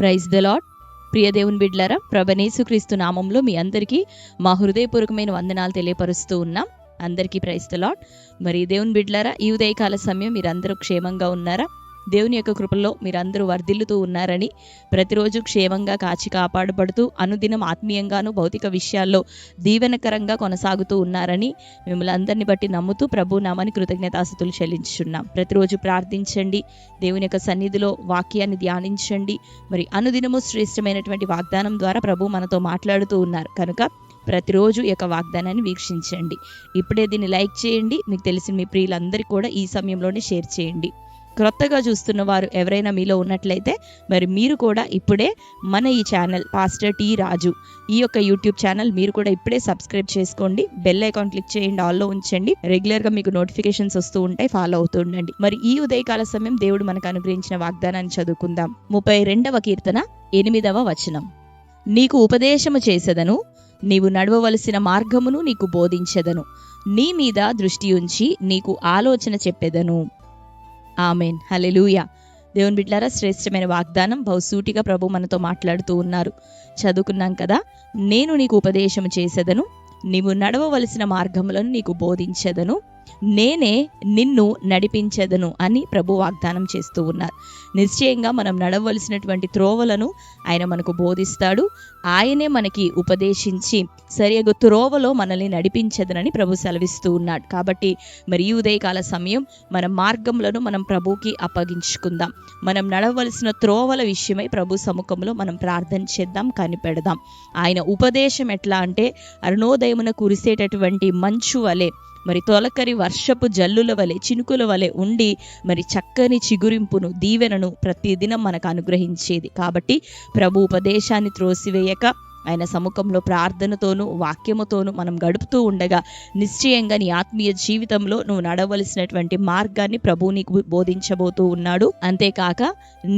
Praise the lord. ప్రియ దేవుని బిడ్డలారా, ప్రభునేసుక్రీస్తు నామంలో మీ అందరికీ మా హృదయపూర్వకమైన వందనాలు తెలియపరుస్తూ ఉన్నాం. అందరికీ ప్రైజ్ ద లార్డ్. మరి దేవుని బిడ్డలారా, ఈ ఉదయకాల సమయం మీరందరూ క్షేమంగా ఉన్నారా? దేవుని యొక్క కృపలో మీరందరూ వర్ధిల్లుతూ ఉన్నారని, ప్రతిరోజు క్షేమంగా కాచి కాపాడబడుతూ అనుదినం ఆత్మీయంగాను భౌతిక విషయాల్లో దీవెనకరంగా కొనసాగుతూ ఉన్నారని మిమ్మల్ని అందరిని బట్టి నమ్ముతూ ప్రభు నామాని కృతజ్ఞతాస్తుతులు చెల్లించున్నాం. ప్రతిరోజు ప్రార్థించండి, దేవుని యొక్క సన్నిధిలో వాక్యాన్ని ధ్యానించండి. మరి అనుదినము శ్రేష్టమైనటువంటి వాగ్దానం ద్వారా ప్రభు మనతో మాట్లాడుతూ ఉన్నారు కనుక ప్రతిరోజు ఈ యొక్క వాగ్దానాన్ని వీక్షించండి. ఇప్పుడే దీన్ని లైక్ చేయండి. మీకు తెలిసిన మీ ప్రియులందరికీ కూడా ఈ సమయంలోనే షేర్ చేయండి. క్రొత్తగా చూస్తున్న వారు ఎవరైనా మీలో ఉన్నట్లయితే మరి మీరు కూడా ఇప్పుడే మన ఈ ఛానల్ పాస్టర్ టి రాజు ఈ యొక్క యూట్యూబ్ ఛానల్ మీరు కూడా ఇప్పుడే సబ్స్క్రైబ్ చేసుకోండి. బెల్ ఐకాన్ క్లిక్ చేయండి, ఆల్లో ఉంచండి. రెగ్యులర్గా మీకు నోటిఫికేషన్స్ వస్తూ ఉంటాయి, ఫాలో అవుతూ ఉండండి. మరి ఈ ఉదయకాల సమయం దేవుడు మనకు అనుగ్రహించిన వాగ్దానాన్ని చదువుకుందాం. 32వ కీర్తన 8వ వచనం. నీకు ఉపదేశము చేసెదను, నీవు నడవవలసిన మార్గమును నీకు బోధించెదను, నీ మీద దృష్టి ఉంచి నీకు ఆలోచన చెప్పెదను. ఆమెన్. హల్లెలూయా. దేవుని బిడ్డలారా, శ్రేష్టమైన వాగ్దానం బహుసూటిగా ప్రభు మనతో మాట్లాడుతూ ఉన్నారు. చదువుకున్నాం కదా, నేను నీకు ఉపదేశం చేసేదను, నీవు నడవవలసిన మార్గములను నీకు బోధించెదను, నేనే నిన్ను నడిపించెదను అని ప్రభు వాగ్దానం చేస్తూ ఉన్నారు. నిశ్చయంగా మనం నడవలసినటువంటి త్రోవలను ఆయన మనకు బోధిస్తాడు. ఆయనే మనకి ఉపదేశించి సరియగు త్రోవలో మనల్ని నడిపించెదనని ప్రభు సెలవిస్తూ ఉన్నాడు. కాబట్టి మరి ఈ ఉదయకాల సమయం మన మార్గములను మనం ప్రభుకి అప్పగించుకుందాం. మనం నడవలసిన త్రోవల విషయమై ప్రభు సముఖంలో మనం ప్రార్థన చేద్దాం, కనిపెడదాం. ఆయన ఉపదేశం ఎట్లా అంటే అరుణోదయమున కురిసేటటువంటి మంచు వలె, మరి తొలకరి వర్షపు జల్లుల వలె, చినుకుల వలె ఉండి మరి చక్కని చిగురింపును, దీవెనను ప్రతిదినం మనకు అనుగ్రహించేది. కాబట్టి ప్రభు ఉపదేశాన్ని త్రోసివేయక ఆయన సముఖంలో ప్రార్థనతోనూ వాక్యముతోనూ మనం గడుపుతూ ఉండగా నిశ్చయంగా నీ ఆత్మీయ జీవితంలో నువ్వు నడవలసినటువంటి మార్గాన్ని ప్రభు నీకు బోధించబోతూ ఉన్నాడు. అంతేకాక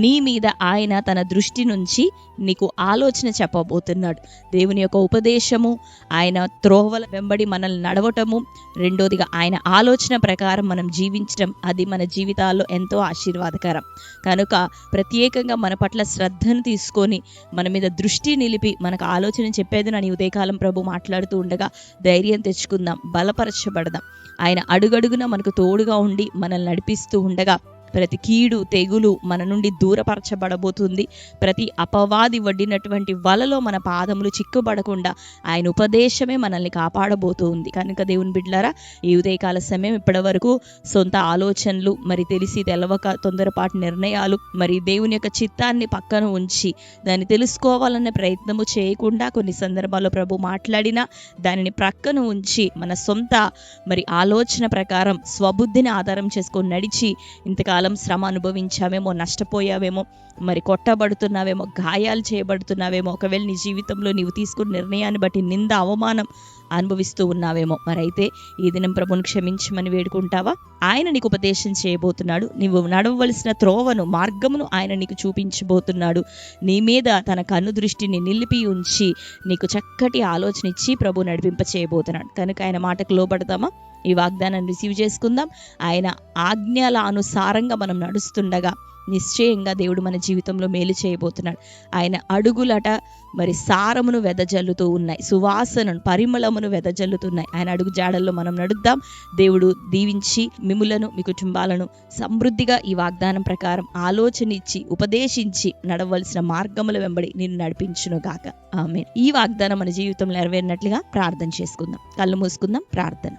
నీ మీద ఆయన తన దృష్టి నుంచి నీకు ఆలోచన చెప్పబోతున్నాడు. దేవుని యొక్క ఉపదేశము, ఆయన త్రోవల వెంబడి మనల్ని నడవటము, రెండోదిగా ఆయన ఆలోచన ప్రకారం మనం జీవించడం, అది మన జీవితాల్లో ఎంతో ఆశీర్వాదకరం. కనుక ప్రత్యేకంగా మన పట్ల శ్రద్ధను తీసుకొని మన మీద దృష్టి నిలిపి మనకు ఆలోచన చెప్పేది నన్ను ఉదయకాలం ప్రభు మాట్లాడుతూ ఉండగా ధైర్యం తెచ్చుకుందాం, బలపరచబడదాం. ఆయన అడుగడుగున మనకు తోడుగా ఉండి మనల్ని నడిపిస్తూ ఉండగా ప్రతి కీడు తెగులు మన నుండి దూరపరచబడబోతుంది. ప్రతి అపవాది వడ్డినటువంటి వలలో మన పాదములు చిక్కుబడకుండా ఆయన ఉపదేశమే మనల్ని కాపాడబోతుంది. కనుక దేవుని బిడ్డలారా, ఈ ఉదయకాల సమయం ఇప్పటి వరకు సొంత ఆలోచనలు, మరి తెలిసి తెలవక తొందరపాటు నిర్ణయాలు, మరి దేవుని యొక్క చిత్తాన్ని పక్కన ఉంచి దాన్ని తెలుసుకోవాలనే ప్రయత్నము చేయకుండా కొన్ని సందర్భాల్లో ప్రభు మాట్లాడినా దానిని ప్రక్కన ఉంచి మన సొంత మరి ఆలోచన ప్రకారం స్వబుద్ధిని ఆధారం చేసుకొని నడిచి ఇంతకాలం శ్రమ అనుభవించావేమో, నష్టపోయావేమో, మరి కొట్టబడుతున్నావేమో, గాయాలు చేయబడుతున్నావేమో, ఒకవేళ నీ జీవితంలో నీవు తీసుకున్న నిర్ణయాన్ని బట్టి నింద అవమానం అనుభవిస్తూ ఉన్నావేమో. మరైతే ఈ దినం ప్రభుని క్షమించమని వేడుకుంటావా? ఆయన నీకు ఉపదేశం చేయబోతున్నాడు. నీవు నడవవలసిన త్రోవను, మార్గమును ఆయన నీకు చూపించబోతున్నాడు. నీ మీద తన కన్ను దృష్టిని నిలిపి ఉంచి నీకు చక్కటి ఆలోచన ఇచ్చి ప్రభు నడిపింప చేయబోతున్నాడు. కనుక ఆయన మాటకు లోబడతామా? ఈ వాగ్దానాన్ని రిసీవ్ చేసుకుందాం. ఆయన ఆజ్ఞల అనుసారంగా మనం నడుస్తుండగా నిశ్చయంగా దేవుడు మన జీవితంలో మేలు చేయబోతున్నాడు. ఆయన అడుగులట మరి సారమును వెదజల్లుతూ ఉన్నాయి, సువాసనను, పరిమళమును వెదజల్లుతున్నాయి. ఆయన అడుగు జాడల్లో మనం నడుద్దాం. దేవుడు దీవించి మిమ్ములను, మీ కుటుంబాలను సమృద్ధిగా ఈ వాగ్దానం ప్రకారం ఆలోచన ఇచ్చి ఉపదేశించి నడవలసిన మార్గముల వెంబడి నిన్ను నడిపించును గాక. ఆమేన్. ఈ వాగ్దానం మన జీవితంలో నెరవేరినట్లుగా ప్రార్థన చేసుకుందాం. కళ్ళు మూసుకుందాం. ప్రార్థన.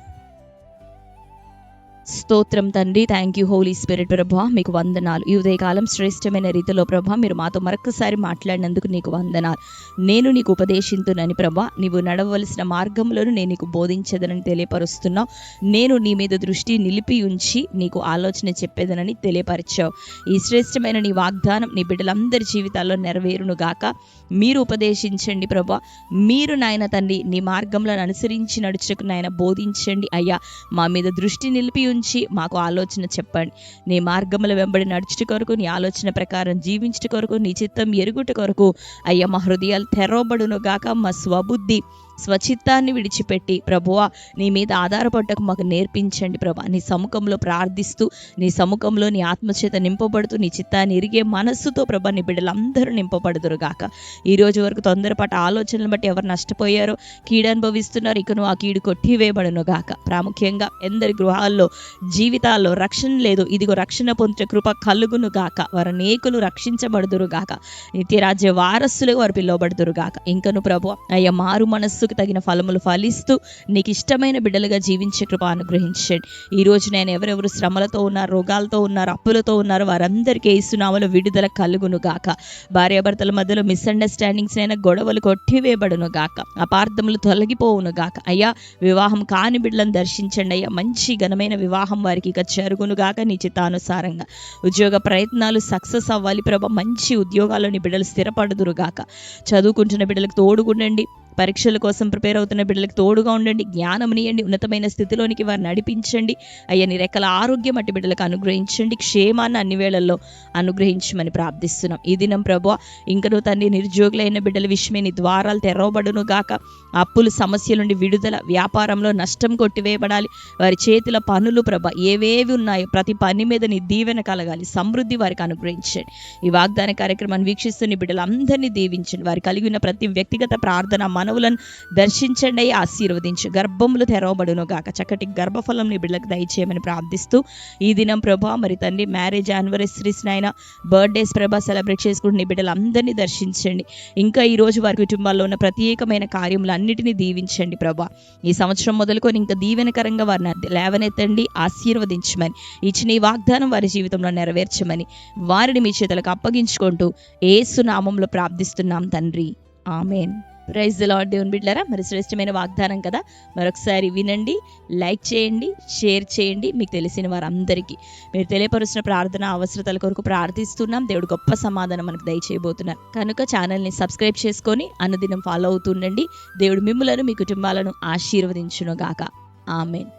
స్తోత్రం తండ్రి, థ్యాంక్ యూ హోలీ స్పిరిట్. ప్రభా మీకు వందనాలు. ఈ ఉదయకాలం శ్రేష్టమైన రీతిలో ప్రభా మీరు మాతో మరొకసారి మాట్లాడినందుకు నీకు వందనాలు. నేను నీకు ఉపదేశింతునని ప్రభా, నీవు నడవలసిన మార్గములను నేను నీకు బోధించదనని తెలియపరుస్తున్నావు. నేను నీ మీద దృష్టి నిలిపి ఉంచి నీకు ఆలోచన చెప్పేదనని తెలియపరిచావు. ఈ శ్రేష్టమైన నీ వాగ్దానం నీ బిడ్డలందరి జీవితాల్లో నెరవేరును గాక. మీరు ఉపదేశించండి ప్రభా. మీరు నాయన తండ్రి నీ మార్గంలో అనుసరించి నడుచుటకు నాయన బోధించండి అయ్యా. మా మీద దృష్టి నిలిపి ఉంచి మాకు ఆలోచన చెప్పండి. నీ మార్గముల వెంబడి నడుచుట కొరకు, నీ ఆలోచన ప్రకారం జీవించుట కొరకు, నీ చిత్తం ఎరుగుట కొరకు అయ్యా మా హృదయాలు తెరవబడును గాక. మా స్వబుద్ధి స్వచిత్తాన్ని విడిచిపెట్టి ప్రభువా నీ మీద ఆధారపడటకు మాకు నేర్పించండి ప్రభా. నీ సముఖంలో ప్రార్థిస్తూ, నీ సముఖంలో నీ ఆత్మచేత నింపబడుతూ, నీ చిత్తాన్ని ఎరిగే మనస్సుతో ప్రభా నీ బిడ్డలందరూ నింపబడుదురుగాక. ఈ రోజు వరకు తొందరపాటు ఆలోచనలు బట్టి ఎవరు నష్టపోయారో, కీడు అనుభవిస్తున్నారు, ఇకను ఆ కీడు కొట్టివేయబడును గాక. ప్రాముఖ్యంగా ఎందరి గృహాల్లో జీవితాల్లో రక్షణ లేదు, ఇదిగో రక్షణ పొందే కృప కలుగును గాక. వారు అనేకులు రక్షించబడుదురు గాక, నిత్యరాజ్య వారసులుగా వారు పిలువబడుదురు గాక. ఇంకను ప్రభు అయ్యా మారు మనస్సుకు తగిన ఫలములు ఫలిస్తూ నీకు ఇష్టమైన బిడ్డలుగా జీవించే కృప అనుగ్రహించండి. ఈ రోజు నేను ఎవరెవరు శ్రమలతో ఉన్నారు, రోగాలతో ఉన్నారు, అప్పులతో ఉన్నారు, వారందరికీ యేసు నామములో విడుదల కలుగును గాక. భార్యాభర్తల మధ్యలో మిస్అండర్స్టాండింగ్స్ అయినా గొడవలు కొట్టివేయబడును గాక, అపార్థములు తొలగిపోవును గాక. అయ్యా వివాహం కాని బిడ్డలను దర్శించండి అయ్యా. మంచి ఘనమైన వివాహం వారికి ఇక జరుగును గాక నీ చిత్తానుసారంగా. ఉద్యోగ ప్రయత్నాలు సక్సెస్ అవ్వాలి ప్రభా. మంచి ఉద్యోగాల్లో నీ బిడ్డలు స్థిరపడుదురు గాక. చదువుకుంటున్న బిడ్డలకు తోడుగుండండి, పరీక్షల కోసం ప్రిపేర్ అవుతున్న బిడ్డలకు తోడుగా ఉండండి, జ్ఞానమునియండి, ఉన్నతమైన స్థితిలోనికి వారు నడిపించండి అయ్యా. నీ రెక్కల ఆరోగ్యం అట్టి బిడ్డలకు అనుగ్రహించండి, క్షేమాన్ని అన్ని వేళల్లో అనుగ్రహించమని ప్రార్థిస్తున్నాం. ఈ దినం ప్రభువా ఇంకనూ తండ్రి నిరుద్యోగులైన బిడ్డల విషయమే నీ ద్వారాలు తెరవబడును గాక. అప్పులు సమస్యల నుండి విడుదల, వ్యాపారంలో నష్టం కొట్టివేయబడాలి. వారి చేతుల పనులు ప్రభ ఏవేవి ఉన్నాయో ప్రతి పని మీద నీ దీవెన కలగాలి, సమృద్ధి వారికి అనుగ్రహించండి. ఈ వాగ్దాన కార్యక్రమాన్ని వీక్షిస్తున్న బిడ్డలందరినీ దీవించండి. వారి కలిగి ఉన్న ప్రతి వ్యక్తిగత ప్రార్థన మనవులను దర్శించండి, ఆశీర్వదించు. గర్భములు తెరవబడును గాక. చక్కటి గర్భఫలం నీ బిడ్డలకు దయచేయమని ప్రార్థిస్తూ ఈ దినం ప్రభా మరి తండ్రి మ్యారేజ్ యానివర్సరీస్ నైనా బర్త్డేస్ ప్రభా సెలబ్రేట్ చేసుకుంటున్న నీ బిడ్డలందరినీ దర్శించండి. ఇంకా ఈ రోజు వారి కుటుంబాల్లో ఉన్న ప్రత్యేకమైన కార్యములు అన్నిటినీ దీవించండి ప్రభా. ఈ సంవత్సరం మొదలుకొని ఇంకా దీవెనకరంగా వారిని లేవనెత్తండి, ఆశీర్వదించమని ఇచ్చిన ఈ వాగ్దానం వారి జీవితంలో నెరవేర్చమని వారిని మీ చేతులకు అప్పగించుకుంటూ యేసు నామములో ప్రార్థిస్తున్నాం తండ్రి, ఆమేన్. Praise the lord. దేవుని బిడ్డలారా మరి శ్రేష్టమైన వాగ్దానం కదా, మరొకసారి వినండి, లైక్ చేయండి, షేర్ చేయండి. మీకు తెలిసిన వారందరికీ మీరు తెలియపరుచిన ప్రార్థన అవసరతల కొరకు ప్రార్థిస్తున్నాం. దేవుడు గొప్ప సమాధానం మనకు దయచేయబోతున్నారు కనుక ఛానల్ని సబ్స్క్రైబ్ చేసుకొని అనుదినం ఫాలో అవుతుండండి. దేవుడు మిమ్ములను మీ కుటుంబాలను ఆశీర్వదించును గాక. ఆమేన్.